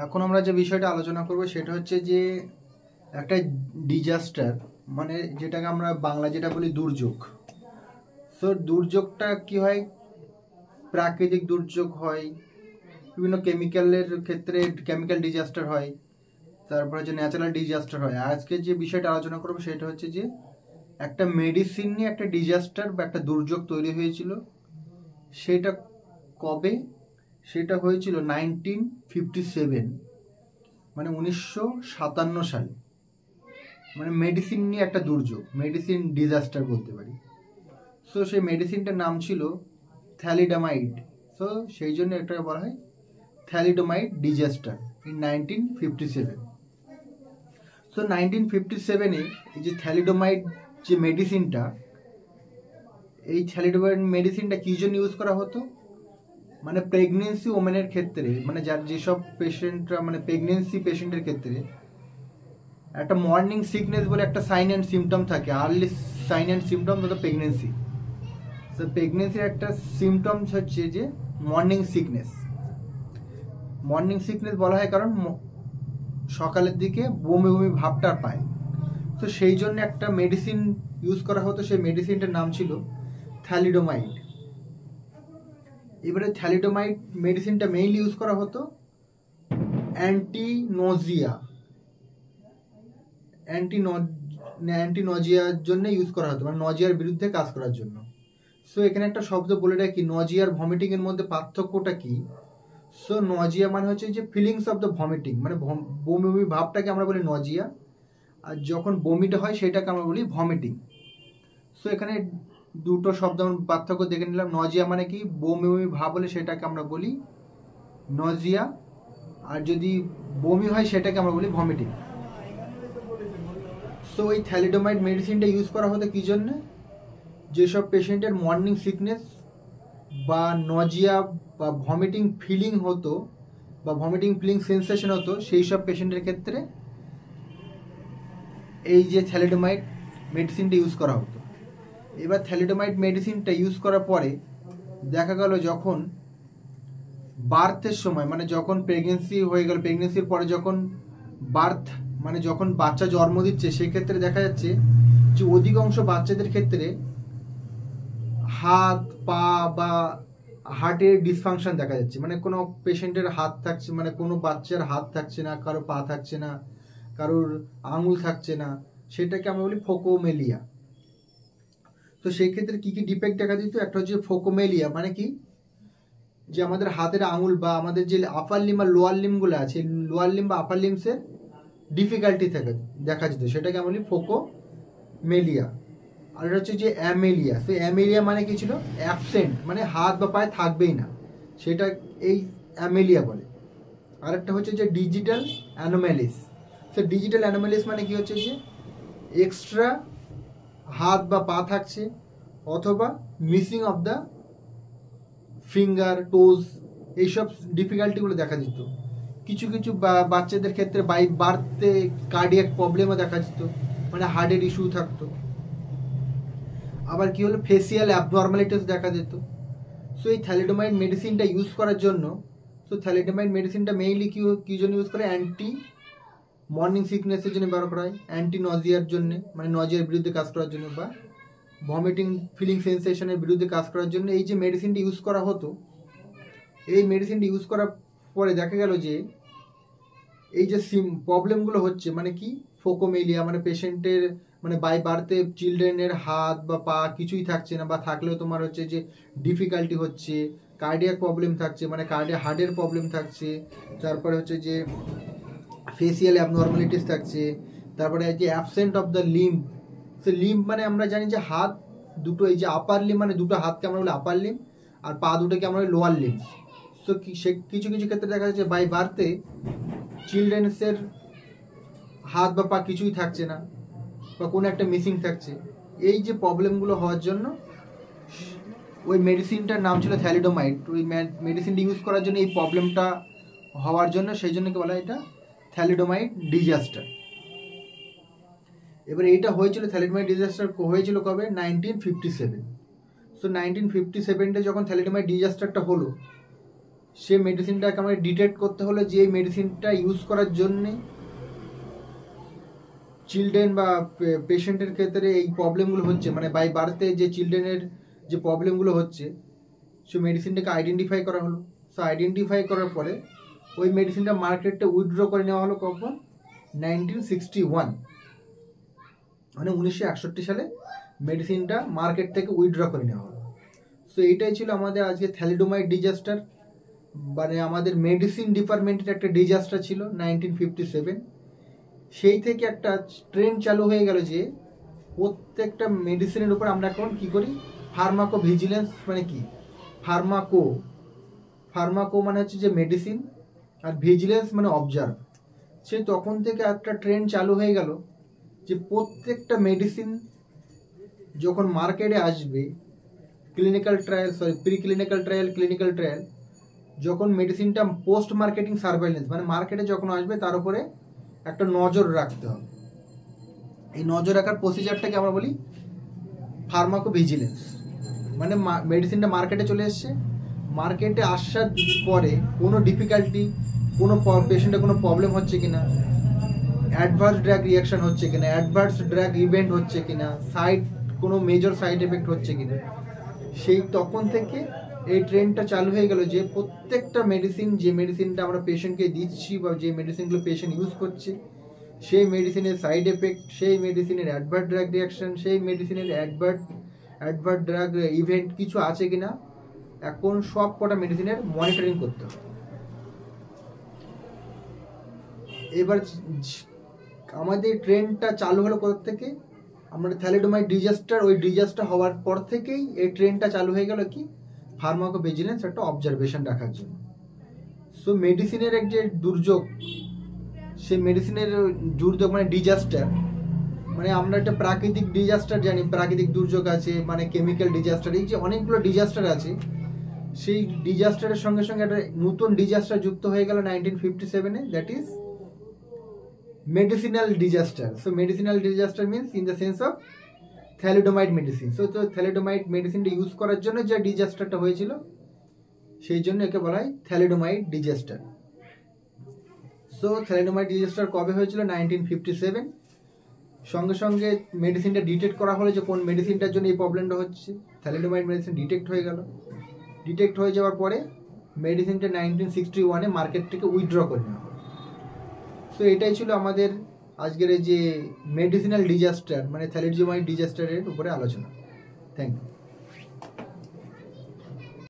এখন আমরা যে বিষয়টা আলোচনা করব সেটা হচ্ছে যে একটা ডিজাস্টার, মানে যেটাকে আমরা বাংলা যেটা বলি দুর্যোগ। সো দুর্যোগটা কি হয়, প্রাকৃতিক দুর্যোগ হয়, বিভিন্ন কেমিক্যালের ক্ষেত্রে কেমিক্যাল ডিজাস্টার হয়, তারপর হচ্ছে ন্যাচারাল ডিজাস্টার হয়। আজকে যে বিষয়টা আলোচনা করবো সেটা হচ্ছে যে একটা মেডিসিন নিয়ে একটা ডিজাস্টার বা একটা দুর্যোগ তৈরি হয়েছিল। সেটা কবে? সেটা হয়েছিল 1957, মানে 1957 সালে। মানে মেডিসিন নিয়ে একটা দুর্যোগ, মেডিসিন ডিজাস্টার বলতে পারি। সো সেই মেডিসিনটার নাম ছিল থ্যালিডামাইড। সো সেই জন্য এটাকে বলা হয় থ্যালিডামাইড ডিজাস্টার ইন 1957। সো 1957-এ এই যে থ্যালিডামাইড যে মেডিসিনটা, এই থ্যালিডামাইড মেডিসিনটা কী জন্য ইউজ করা হতো? মানে প্রেগনেন্সি ওমেনের ক্ষেত্রে, মানে যার যেসব পেশেন্টরা মানে প্রেগনেন্সি পেশেন্টের ক্ষেত্রে একটা মর্নিং সিকনেস বলে একটা সাইন অ্যান্ড সিমটম থাকে, early sign and symptom of the pregnancy. So প্রেগনেন্সির একটা সিমটমস হচ্ছে যে মর্নিং সিকনেস। মর্নিং সিকনেস বলা হয় কারণ সকালের দিকে বমি বমি ভাবটা পায়। তো সেই জন্য একটা মেডিসিন ইউজ করা হতো, সেই মেডিসিনটার নাম ছিল থ্যালিডোমাইড। এবারে থ্যালিডোমাইড মেডিসিনটা মেইনলি ইউজ করা হতো অ্যান্টিনজিয়ার জন্য ইউজ করা হতো, মানে নজিয়ার বিরুদ্ধে কাজ করার জন্য। সো এখানে একটা শব্দ বলে রাখি, নজিয়ার ভমিটিংয়ের মধ্যে পার্থক্যটা কি? সো নজিয়া মানে হচ্ছে যে ফিলিংস অফ দ্য ভমিটিং, মানে বমি বমি ভাবটাকে আমরা বলি নজিয়া, আর যখন বমিটা হয় সেটাকে আমরা বলি ভমিটিং। সো এখানে দুটো শব্দ আমরা পার্থক্য দেখে নিলাম। নজিয়া মানে কি, বমি বমি ভাব হলে সেটাকে আমরা বলি নজিয়া, আর যদি বমি হয় সেটাকে আমরা বলি ভমিটিং। সো এই থ্যালিডোমাইড মেডিসিনটা ইউজ করা হতো কী জন্য? যেসব পেশেন্টের মর্নিং সিকনেস বা নজিয়া বা ভমিটিং ফিলিং হতো বা ভমিটিং ফিলিং সেন্সেশন হতো, সেই সব পেশেন্টের ক্ষেত্রে এই যে থ্যালিডোমাইড মেডিসিনটা ইউজ করা হতো। এবার থ্যালিডোমাইড মেডিসিনটা ইউজ করার পরে দেখা গেল যখন বার্থের সময়, মানে যখন প্রেগনেন্সি হয়ে গেল, প্রেগনেন্সির পরে যখন বার্থ মানে যখন বাচ্চা জন্ম দিচ্ছে, সেক্ষেত্রে দেখা যাচ্ছে যে অধিকাংশ বাচ্চাদের ক্ষেত্রে হাত পা বা হার্টের ডিসফাংশন দেখা যাচ্ছে। মানে কোনো পেশেন্টের হাত থাকছে, মানে কোনো বাচ্চার হাত থাকছে না, কারো পা থাকছে না, কারোর আঙুল থাকছে না, সেটাকে আমরা বলি ফোকোমেলিয়া। তো সেই ক্ষেত্রে কী কী ডিফেক্ট দেখা দিত? একটা হচ্ছে ফোকোমেলিয়া, মানে কি, যে আমাদের হাতের আঙুল বা আমাদের যে আপার লিম্ব আর লোয়ার লিম্বগুলো আছে, লোয়ার লিম্ব বা আপার লিম্বসের ডিফিকাল্টি দেখা যেত, সেটাকে আমরা বলি ফোকোমেলিয়া। আর এটা হচ্ছে যে অ্যামেলিয়া। তো অ্যামেলিয়া মানে কি ছিল? অ্যাবসেন্ট, মানে হাত বা পায়ে থাকবেই না, সেটা এই অ্যামেলিয়া বলে। আরেকটা হচ্ছে যে ডিজিটাল অ্যানোম্যালিস। তো ডিজিটাল অ্যানোম্যালিস মানে কি হচ্ছে যে এক্সট্রা হাত বা পা থাকছে, অথবা মিসিং অফ দ্য ফিঙ্গার টোজ, এইসব ডিফিকাল্টিগুলো দেখা দিত। কিছু কিছু বাচ্চাদের ক্ষেত্রে বাই বার্থে কার্ডিয়াক প্রবলেমও দেখা যেত, মানে হার্টের ইস্যু থাকতো। আবার কি হলো, ফেসিয়াল অ্যাবনর্মালিটিস দেখা যেত। সো এই থ্যালিডোমাইড মেডিসিনটা ইউজ করার জন্য, সো থ্যালিডোমাইড মেডিসিনটা মেইনলি কী জন্য ইউজ করে? অ্যান্টি মর্নিং সিকনেসের জন্য ব্যবহার করা হয়, অ্যান্টি নজিয়ার জন্য, মানে নজিয়ার বিরুদ্ধে কাজ করার জন্য, বা ভমিটিং ফিলিং সেন্সেশনের বিরুদ্ধে কাজ করার জন্য এই যে মেডিসিনটি ইউজ করা হতো। এই মেডিসিনটি ইউজ করার পরে দেখা গেল যে এই যে প্রবলেমগুলো হচ্ছে, মানে কি, ফোকোমেলিয়া, মানে পেশেন্টের মানে বাই বার্থে চিলড্রেনের হাত বা পা কিছুই থাকছে না, বা থাকলেও তোমার হচ্ছে যে ডিফিকাল্টি হচ্ছে, কার্ডিয়াক প্রবলেম থাকছে, মানে হার্টের প্রবলেম থাকছে, তারপরে হচ্ছে যে ফেসিয়াল অ্যাবনর্মালিটিস থাকছে, তারপরে যে absent of the limb. Say limb মানে আমরা জানি যে হাত দুটো, এই যে আপার লিম্ব মানে দুটো হাতকে আমরা বলি আপার লিম্ব, আর পা দুটোকে আমরা বলি লোয়ার লিম্ব। তো কিছু কিছু ক্ষেত্রে দেখা যাচ্ছে বাই বার্থে চিলড্রেন্সের হাত বা পা কিছুই থাকছে না, বা কোনো একটা মিসিং থাকছে। এই যে প্রবলেমগুলো হওয়ার জন্য ওই মেডিসিনটার নাম ছিল থ্যালিডোমাইড। ওই মেডিসিনটা ইউজ করার জন্য এই প্রবলেমটা হওয়ার জন্য, সেই জন্য কি বলা হয়, এটা থ্যালিডোমাইড ডিজাস্টার। এবার এইটা হয়েছিল, থ্যালিডোমাইড ডিজাস্টার হয়েছিল কবে? 1957। সো 1957-এ যখন থ্যালিডোমাইড ডিজাস্টারটা হলো, সে মেডিসিনটাকে আমাকে ডিটেক্ট করতে হলো যে এই মেডিসিনটা ইউজ করার জন্যে চিলড্রেন বা পেশেন্টের ক্ষেত্রে এই প্রবলেমগুলো হচ্ছে, মানে বাই বার্থে যে চিলড্রেনের যে প্রবলেমগুলো হচ্ছে, সে মেডিসিনটাকে আইডেন্টিফাই করা হলো। সো আইডেন্টিফাই করার পরে ওই মেডিসিনটা মার্কেটে উইথড্র করে নেওয়া হলো কখন? 1961, মানে 1961 সালে মেডিসিনটা মার্কেট থেকে উইথড্র করে নেওয়া হলো। সো এইটাই ছিল আমাদের আজকে থ্যালিডোমাইড ডিজাস্টার, মানে আমাদের মেডিসিন ডিপার্টমেন্টের একটা ডিজাস্টার ছিল 1957। সেই থেকে একটা ট্রেন্ড চালু হয়ে গেল যে প্রত্যেকটা মেডিসিনের উপর আমরা এখন কী করি, ফার্মাকো ভিজিলেন্স। মানে কি ফার্মাকো মানে হচ্ছে যে মেডিসিন, আর ভিজিলেন্স মানে অবজার্ভ। সেই তখন থেকে একটা ট্রেন্ড চালু হয়ে গেল যে প্রত্যেকটা মেডিসিন যখন মার্কেটে আসবে, প্রি ক্লিনিক্যাল ট্রায়াল, যখন মেডিসিনটা পোস্ট মার্কেটিং সার্ভেইলেন্স মানে মার্কেটে যখন আসবে তার উপরে একটা নজর রাখতে হবে। এই নজর রাখার প্রসিজারটাকে আমরা বলি ফার্মাকো ভিজিলেন্স। মানে মেডিসিনটা মার্কেটে চলে এসছে, মার্কেটে আসার পরে কোনো ডিফিকাল্টি, কোনো পেশেন্টের কোনো প্রবলেম হচ্ছে কিনা, অ্যাডভার্স ড্রাগ রিয়াকশন হচ্ছে কিনা, অ্যাডভার্স ড্রাগ ইভেন্ট হচ্ছে কিনা, কোনো মেজর সাইড এফেক্ট হচ্ছে কিনা, সেই তখন থেকে এই ট্রেন্ডটা চালু হয়ে গেল যে প্রত্যেকটা মেডিসিন, যে মেডিসিনটা আমরা পেশেন্টকে দিচ্ছি বা যে মেডিসিনগুলো পেশেন্ট ইউজ করছে, সেই মেডিসিনের সাইড এফেক্ট, সেই মেডিসিনের অ্যাডভার্স ড্রাগ রিয়াকশন, সেই মেডিসিনের অ্যাডভার্স ড্রাগ ইভেন্ট কিছু আছে কিনা, এখন সব কটা মেডিসিনের মনিটরিং করতে হবে। এবার আমাদের ট্রেন্ডটা চালু হলো কোথা থেকে? আমরা থ্যালিডোমাইড ডিজাস্টার, ওই ডিজাস্টার হওয়ার পর থেকেই এই ট্রেন্ডটা চালু হয়ে গেল কি, ফার্মাকো ভিজিলেন্স, একটা অবজারভেশন রাখার জন্য। সো মেডিসিনের এক যে দুর্যোগ, সেই মেডিসিনের দুর্যোগ মানে ডিজাস্টার, মানে আমরা একটা প্রাকৃতিক ডিজাস্টার জানি, প্রাকৃতিক দুর্যোগ আছে, মানে কেমিক্যাল ডিজাস্টার, এই যে অনেকগুলো ডিজাস্টার আছে, সেই ডিজাস্টারের সঙ্গে সঙ্গে একটা নতুন ডিজাস্টার যুক্ত হয়ে গেল 1957-এ, that is medicinal disaster. So medicinal disaster means in the sense of thalidomide medicine. So thalidomide medicine use করার জন্য যে ডিজাস্টারটা হয়েছিল, সেই জন্য একে বলা হয় thalidomide disaster. So thalidomide disaster কবে হয়েছিল? 1957। সঙ্গে সঙ্গে মেডিসিনটা ডিটেক্ট করা হলো যে কোন মেডিসিনটার জন্য এই প্রবলেমটা হচ্ছে। থ্যালিডোমাইড মেডিসিন ডিটেক্ট হয়ে গেল। ডিটেক্ট হয়ে যাওয়ার পরে মেডিসিনটা 1961-এ মার্কেট থেকে উইথড্র করে নেওয়া হলো। সো এটাই ছিল আমাদের আজকের এই যে মেডিসিনাল ডিজাস্টার, মানে থ্যালিডোমাইড ডিজাস্টারের উপরে আলোচনা। Thank you.